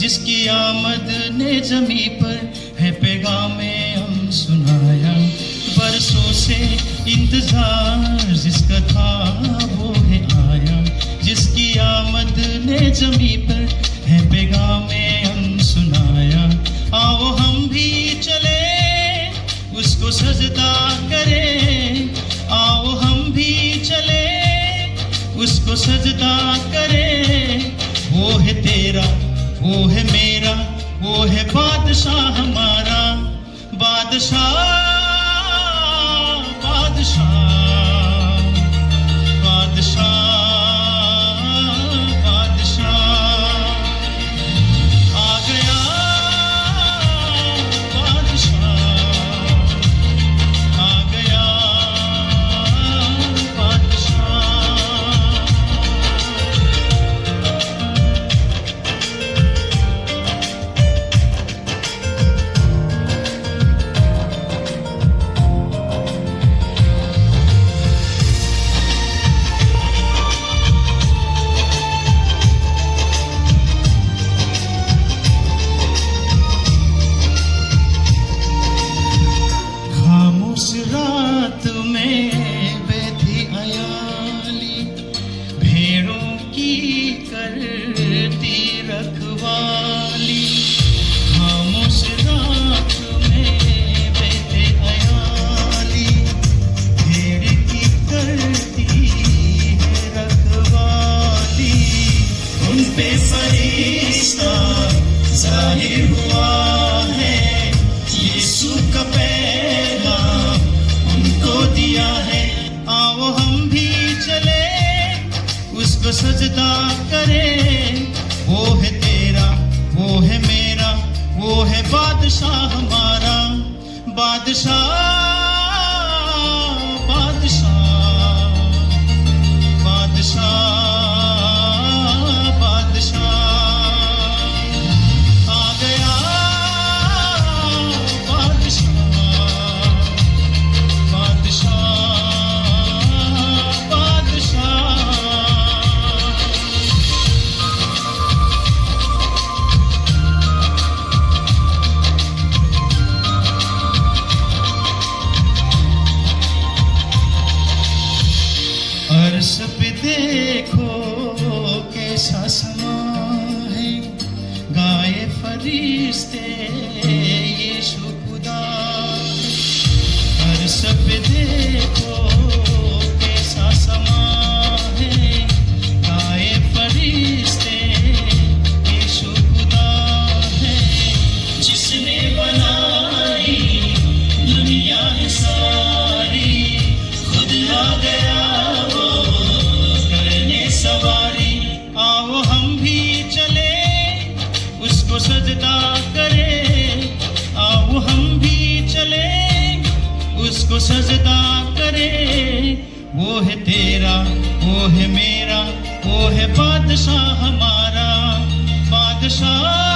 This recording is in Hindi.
जिसकी आमद ने जमी पर है पैगामे हम सुनाया। बरसों से इंतजार जिसका था वो है आया, जिसकी आमद ने जमी पर है पैगामे हम सुनाया। आओ हम भी चले उसको सजदा करें, आओ हम भी चले उसको सजदा करें। वो है तेरा, वो है मेरा, वो है बादशाह हमारा। बादशाह बादशाह बादशाह बादशाह आ गया, बादशाह आ गया, बादशाह। रात में बैठी अयाली भेड़ों की करती रखवाली। खामोश रात में बैठे अयाली भेड़ की करती है रखवाली। उन पे फरिश्ता जाहिर हुआ है, यीशु का पैगाम उनको दिया है। आओ हम भी चले उसको सजदा करें। वो है तेरा, वो है मेरा, वो है बादशाह हमारा। बादशाह बादशाह बादशाह बादशाह आ गया, अर्श पे देखो कैसा समा है, गाए फरिश्ते यीशु खुदा। अर्श पे देखो कैसा समा है, गाए फरिश्ते यीशु खुदा है। जिसने बनाई दुनिया है सारी, खुद आ गया सवारी। आओ हम भी चले उसको सजदा करें, आओ हम भी चले उसको सजदा करें। वो है तेरा, वो है मेरा, वो है बादशाह हमारा। बादशाह